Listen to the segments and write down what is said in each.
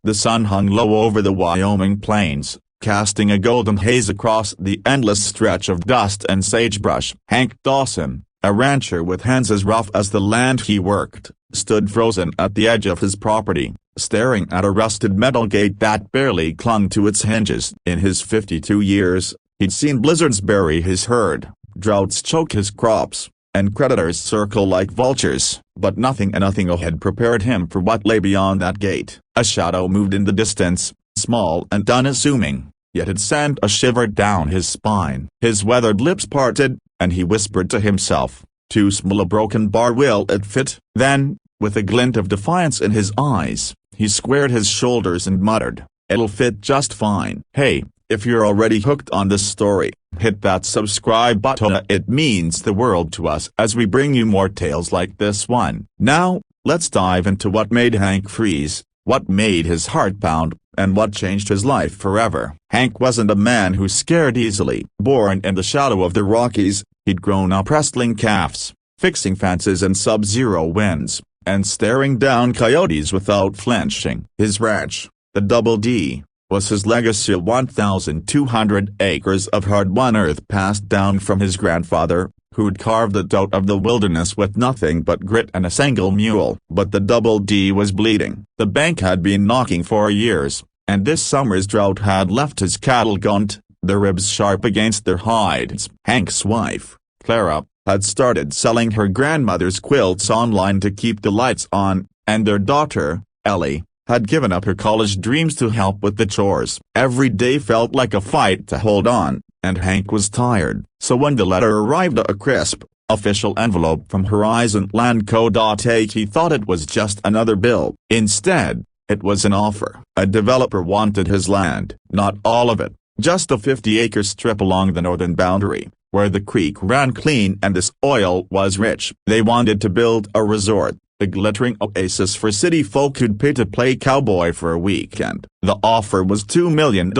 The sun hung low over the Wyoming plains, casting a golden haze across the endless stretch of dust and sagebrush. Hank Dawson, a rancher with hands as rough as the land he worked, stood frozen at the edge of his property, staring at a rusted metal gate that barely clung to its hinges. In his 52 years, he'd seen blizzards bury his herd, droughts choke his crops, and predators circle like vultures, but nothing had prepared him for what lay beyond that gate. A shadow moved in the distance, small and unassuming, yet it sent a shiver down his spine. His weathered lips parted, and he whispered to himself, "Too small a broken bar, will it fit?" Then, with a glint of defiance in his eyes, he squared his shoulders and muttered, "It'll fit just fine." Hey, if you're already hooked on this story, hit that subscribe button. It means the world to us as we bring you more tales like this one. Now, let's dive into what made Hank freeze, what made his heart pound, and what changed his life forever. Hank wasn't a man who scared easily. Born in the shadow of the Rockies, he'd grown up wrestling calves, fixing fences in sub-zero winds, and staring down coyotes without flinching. His ranch, the Double D, was his legacy, 1,200 acres of hard-won earth passed down from his grandfather, who'd carved it out of the wilderness with nothing but grit and a single mule. But the Double D was bleeding. The bank had been knocking for years, and this summer's drought had left his cattle gaunt, their ribs sharp against their hides. Hank's wife, Clara, had started selling her grandmother's quilts online to keep the lights on, and their daughter, Ellie, had given up her college dreams to help with the chores. Every day felt like a fight to hold on, and Hank was tired. So when the letter arrived, a crisp, official envelope from Horizon Land Co. he thought it was just another bill. Instead, it was an offer. A developer wanted his land, not all of it, just a 50-acre strip along the northern boundary, where the creek ran clean and the soil was rich. They wanted to build a resort, a glittering oasis for city folk who'd pay to play cowboy for a weekend. The offer was $2 million,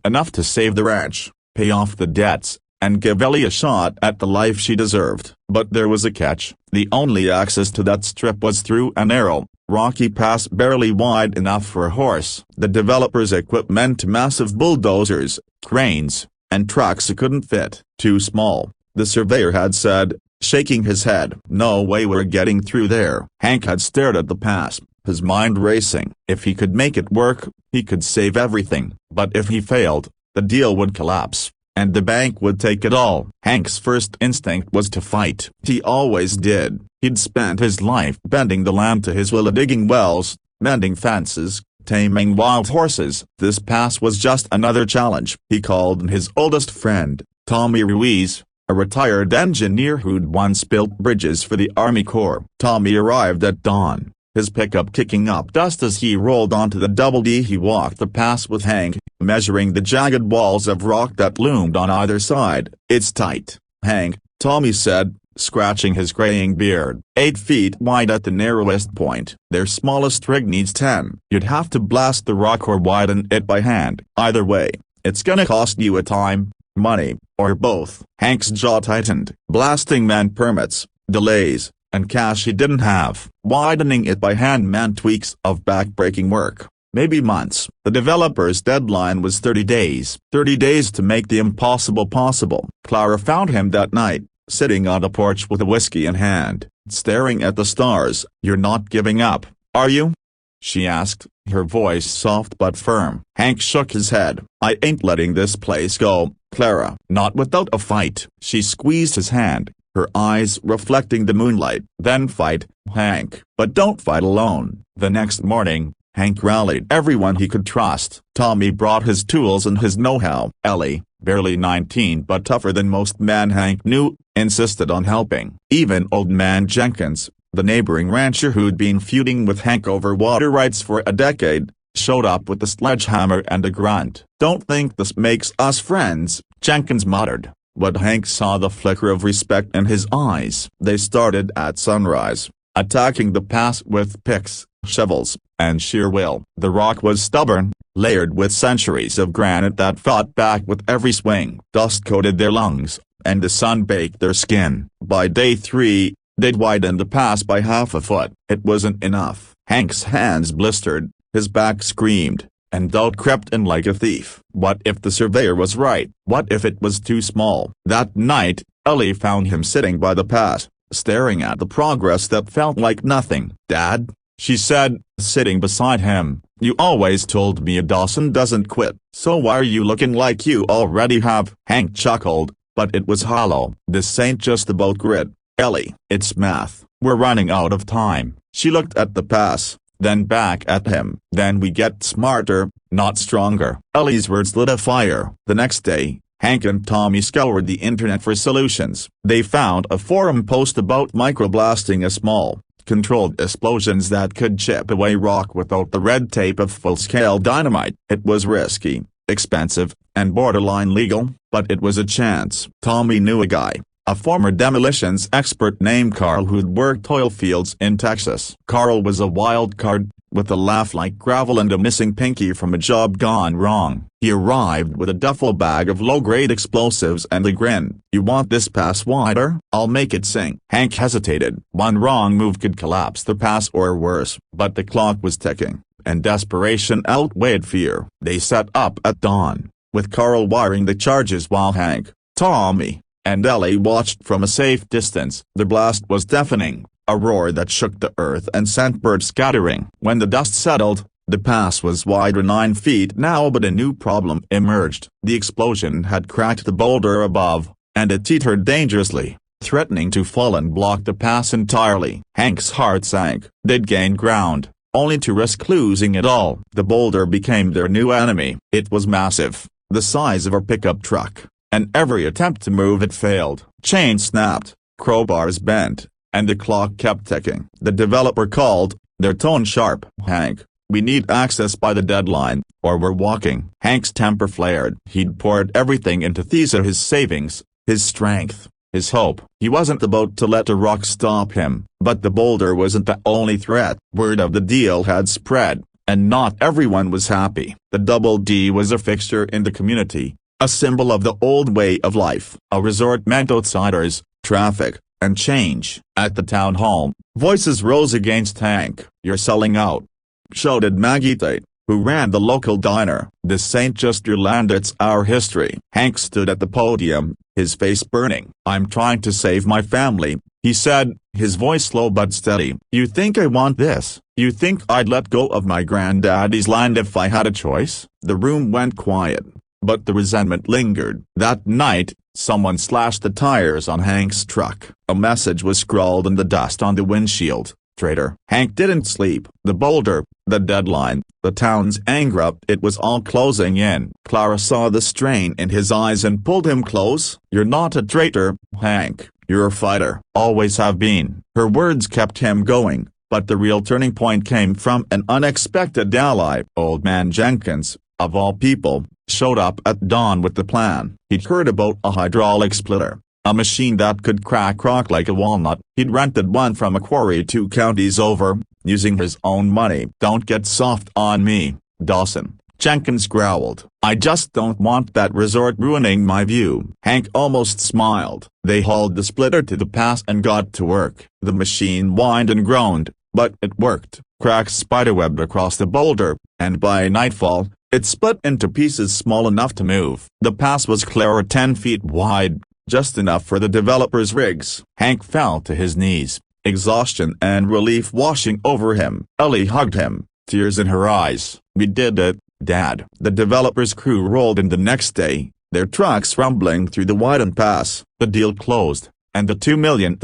enough to save the ranch, pay off the debts, and give Ellie a shot at the life she deserved. But there was a catch. The only access to that strip was through a narrow, rocky pass barely wide enough for a horse. The developer's equipment, massive bulldozers, cranes, and trucks couldn't fit. Too small, the surveyor had said, shaking his head. No way we're getting through there. Hank had stared at the pass, his mind racing. If he could make it work, he could save everything. But if he failed, the deal would collapse, and the bank would take it all. Hank's first instinct was to fight. He always did. He'd spent his life bending the land to his will, digging wells, mending fences, taming wild horses. This pass was just another challenge. He called his oldest friend, Tommy Ruiz, a retired engineer who'd once built bridges for the Army Corps. Tommy arrived at dawn, his pickup kicking up dust as he rolled onto the Double D. He walked the pass with Hank, measuring the jagged walls of rock that loomed on either side. "It's tight, Hank," Tommy said, scratching his graying beard. 8 feet wide at the narrowest point. Their smallest rig needs 10. You'd have to blast the rock or widen it by hand. Either way, it's gonna cost you a time, money, or both. Hank's jaw tightened. Blasting meant permits, delays, and cash he didn't have. Widening it by hand meant weeks of back-breaking work, maybe months. The developer's deadline was 30 days. 30 days to make the impossible possible. Clara found him that night, sitting on a porch with a whiskey in hand, staring at the stars. "You're not giving up, are you?" she asked, her voice soft but firm. Hank shook his head. "I ain't letting this place go, Clara." "Not without a fight." She squeezed his hand, her eyes reflecting the moonlight. "Then fight, Hank. But don't fight alone." The next morning, Hank rallied everyone he could trust. Tommy brought his tools and his know-how. Ellie, barely 19 but tougher than most men Hank knew, insisted on helping. Even Old Man Jenkins, the neighboring rancher who'd been feuding with Hank over water rights for a decade, showed up with a sledgehammer and a grunt. "Don't think this makes us friends," Jenkins muttered, but Hank saw the flicker of respect in his eyes. They started at sunrise, attacking the pass with picks, shovels, and sheer will. The rock was stubborn, layered with centuries of granite that fought back with every swing. Dust coated their lungs, and the sun baked their skin. By day 3, they'd widened the pass by half a foot. It wasn't enough. Hank's hands blistered, His back screamed, and doubt crept in like a thief. What if the surveyor was right? What if it was too small? That night, Ellie found him sitting by the pass, staring at the progress that felt like nothing. "Dad," she said, sitting beside him, "you always told me a Dawson doesn't quit. So why are you looking like you already have?" Hank chuckled, but it was hollow. "This ain't just about grit, Ellie. It's math. We're running out of time." She looked at the pass, then back at him. "Then we get smarter, not stronger." Ellie's words lit a fire. The next day, Hank and Tommy scoured the internet for solutions. They found a forum post about microblasting a small, controlled explosions that could chip away rock without the red tape of full-scale dynamite. It was risky, expensive, and borderline legal, but it was a chance. Tommy knew a guy, a former demolitions expert named Carl who'd worked oil fields in Texas. Carl was a wild card, with a laugh like gravel and a missing pinky from a job gone wrong. He arrived with a duffel bag of low-grade explosives and a grin. "You want this pass wider? I'll make it sing." Hank hesitated. One wrong move could collapse the pass or worse, but the clock was ticking, and desperation outweighed fear. They set up at dawn, with Carl wiring the charges while Hank, Tommy, and Ellie watched from a safe distance. The blast was deafening, a roar that shook the earth and sent birds scattering. When the dust settled, the pass was wider 9 feet now, but a new problem emerged. The explosion had cracked the boulder above, and it teetered dangerously, threatening to fall and block the pass entirely. Hank's heart sank. They'd gained ground, only to risk losing it all. The boulder became their new enemy. It was massive, the size of a pickup truck, and every attempt to move it failed. Chains snapped, crowbars bent, and the clock kept ticking. The developer called, their tone sharp. "Hank, we need access by the deadline, or we're walking." Hank's temper flared. He'd poured everything into Thesa, his savings, his strength, his hope. He wasn't about to let a rock stop him, but the boulder wasn't the only threat. Word of the deal had spread, and not everyone was happy. The Double D was a fixture in the community, a symbol of the old way of life. A resort meant outsiders, traffic, and change. At the town hall, voices rose against Hank. "You're selling out," shouted Maggie Tate, who ran the local diner. "This ain't just your land, it's our history." Hank stood at the podium, his face burning. "I'm trying to save my family," he said, his voice low but steady. "You think I want this? You think I'd let go of my granddaddy's land if I had a choice?" The room went quiet, but the resentment lingered. That night, someone slashed the tires on Hank's truck. A message was scrawled in the dust on the windshield: "Traitor." Hank didn't sleep. The boulder, the deadline, the town's anger, it was all closing in. Clara saw the strain in his eyes and pulled him close. "You're not a traitor, Hank. You're a fighter. Always have been." Her words kept him going, but the real turning point came from an unexpected ally. Old Man Jenkins, of all people, showed up at dawn with the plan. He'd heard about a hydraulic splitter, a machine that could crack rock like a walnut. He'd rented one from a quarry 2 counties over, using his own money. "Don't get soft on me, Dawson," Jenkins growled. "I just don't want that resort ruining my view." Hank almost smiled. They hauled the splitter to the pass and got to work. The machine whined and groaned, but it worked. Cracks spiderwebbed across the boulder, and by nightfall, it split into pieces small enough to move. The pass was clear 10 feet wide, just enough for the developer's rigs. Hank fell to his knees, exhaustion and relief washing over him. Ellie hugged him, tears in her eyes. "We did it, Dad." The developer's crew rolled in the next day, their trucks rumbling through the widened pass. The deal closed, and the $2 million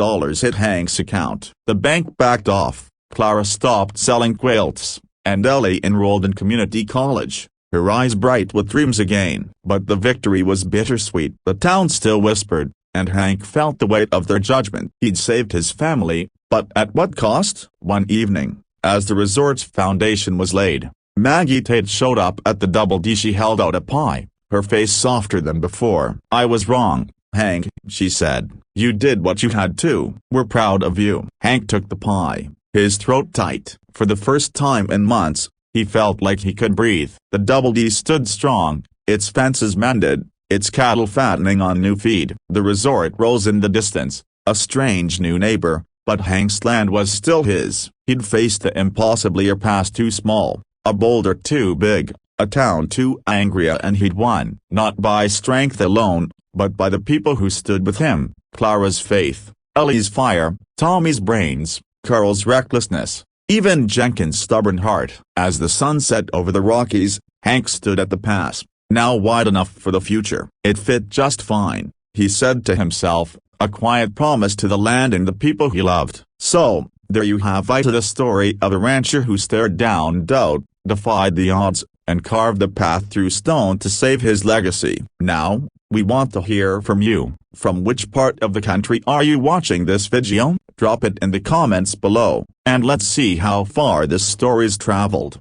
hit Hank's account. The bank backed off, Clara stopped selling quilts, and Ellie enrolled in community college, her eyes bright with dreams again. But the victory was bittersweet. The town still whispered, and Hank felt the weight of their judgment. He'd saved his family, but at what cost? One evening, as the resort's foundation was laid, Maggie Tate showed up at the Double D. She held out a pie, her face softer than before. "I was wrong, Hank," she said. "You did what you had to. We're proud of you." Hank took the pie, his throat tight. For the first time in months, he felt like he could breathe. The Double D stood strong, its fences mended, its cattle fattening on new feed. The resort rose in the distance, a strange new neighbor, but Hank's land was still his. He'd faced the impossible year past too small, A boulder too big, a town too angry, and he'd won. Not by strength alone, but by the people who stood with him: Clara's faith, Ellie's fire, Tommy's brains, Carl's recklessness, even Jenkins' stubborn heart. As the sun set over the Rockies, Hank stood at the pass, now wide enough for the future. It fit just fine, he said to himself, a quiet promise to the land and the people he loved. So, there you have it, the story of a rancher who stared down doubt, defied the odds, and carved a path through stone to save his legacy. Now, we want to hear from you. From which part of the country are you watching this video? Drop it in the comments below, and let's see how far this story's traveled.